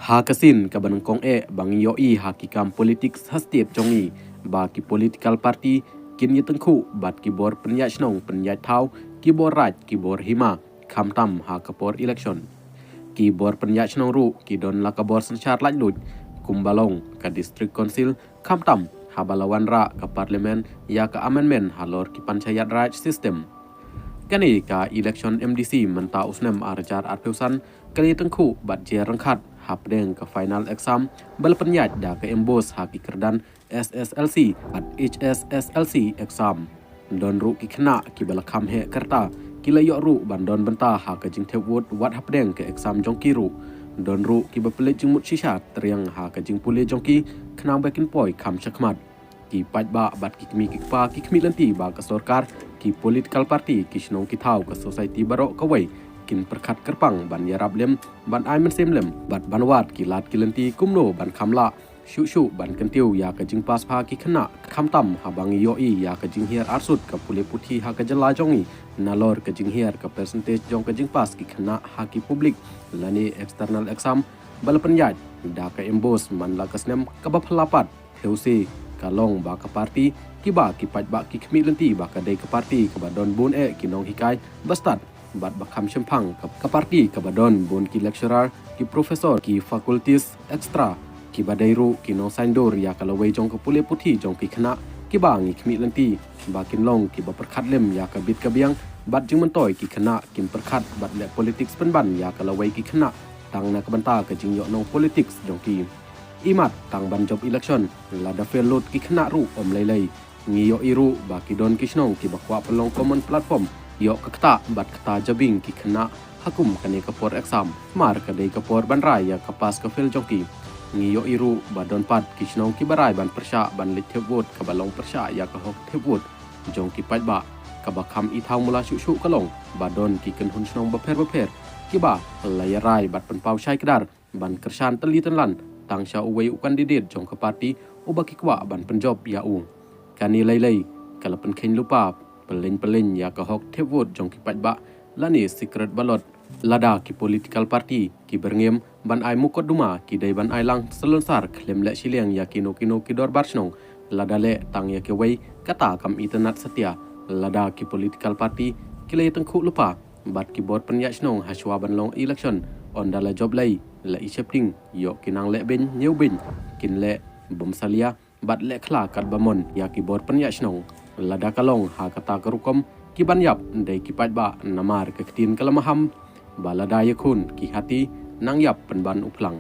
Ha kasin ka banengkong bang yoi hakikam politik hastip jongi ba ki political party kin yetengku bat ki bor penyat snong penyat thau ki bor raj ki bor hima kham tam ha kapor election ki bor penyat snong ru ki don la ka bor senchar laj lut kumbalong ka district council kham tam ha balawan ra ka parlimen ya ka amendment halor ki panchayat raj system kani ka election MDC menta usnem arjar arpeusan kali tengku bat je rengkhat hapdeng ke final exam bal penyat da ke embos haki kerdan SSLC at HSSLC exam don ru ki kena ki bal kham he kerta ki layok ru bandon benta ha ke jing thewut wat hapdeng ke exam jongki ru don ru ki bapele jingmut shisha triang ha ke jing pule jongki kena bakin poi kham chakmat ki pajba bat ki kmi ki pa ki kmi lanti ba ke sorkar ki political party ki snong ki thau ke society barok kawai kin perkhat kerpang ban yarab lem ban ai men sem lem bat banwat ki lat ki lanti kumno ban khamla shu ban kentiu ya ka jing pas pha ki khana kham tam habang yoi ya ka jing hier arsut ka pule puthi ha ka jala jongi nalor ka jing hier ka percentage jong ka jing pas ki khana ha ki public lani external exam bal penyat da ka embos man la kasnem ka ba phalapat heusi kalong ba ka party ki ba ki paj ba ki khmi lanti ba ka dei ka party ka ba don bun ki nong hikai bastat bat bakham shempang ka party ka badon bon ki lecturer ki professor ki faculties extra ki badairu ki no saindor ya kalawai jong ka pule puthi jong ki khana ki bangi khmi lanti ba kin long ki ba perkhat lem ya ka bit ka biang bat jing mentoi ki khana kin perkhat bat le politics penban ya kalawai ki khana tang na ka banta ka jing yo nong politics jong ki imat tang ban job election la da fel lot ki khana ru om lei ngiyo iru ba ki don kisnong ki bakwa pelong common platform yo kakta bat kata jabing ki khana hakum kane kapor exam mar ka dei kapor banrai ya kapas ka fel jongki ngiyo iru badon pat kisnong ki barai ban persha ban lithebot ka balong persha ya ka hok thebot jongki pajba ka bakham i thau mula shu kalong badon ki kan hun snong ba pher ki ba layarai bat pen pau shai kedar ban kersan teli tenlan tang sha uwei kandidat jong ka parti ubaki kwa ban penjob ya u kani lei kala pen khen lupa pelin ya ka hok thevot jong ki pajba lani secret balot lada ki political party ki berngem ban ai mukot duma ki dai ban ai lang selonsar klem le siliang ya kino ki dor barsnong lada le tang ya ke wei kata kam internet setia lada ki political party ki le tengku lupa bat ki bot penya snong haswa ban long election on dala job lai la i shaping yo kinang le ben nyeu bin kin le bom salia bat le khla kat bamon ya ki bot penya snong lada kalong ha kata kerukom ki banyap ndai ki pajba namar ke ketin kalamaham balada yakun ki hati nang yap penban uplang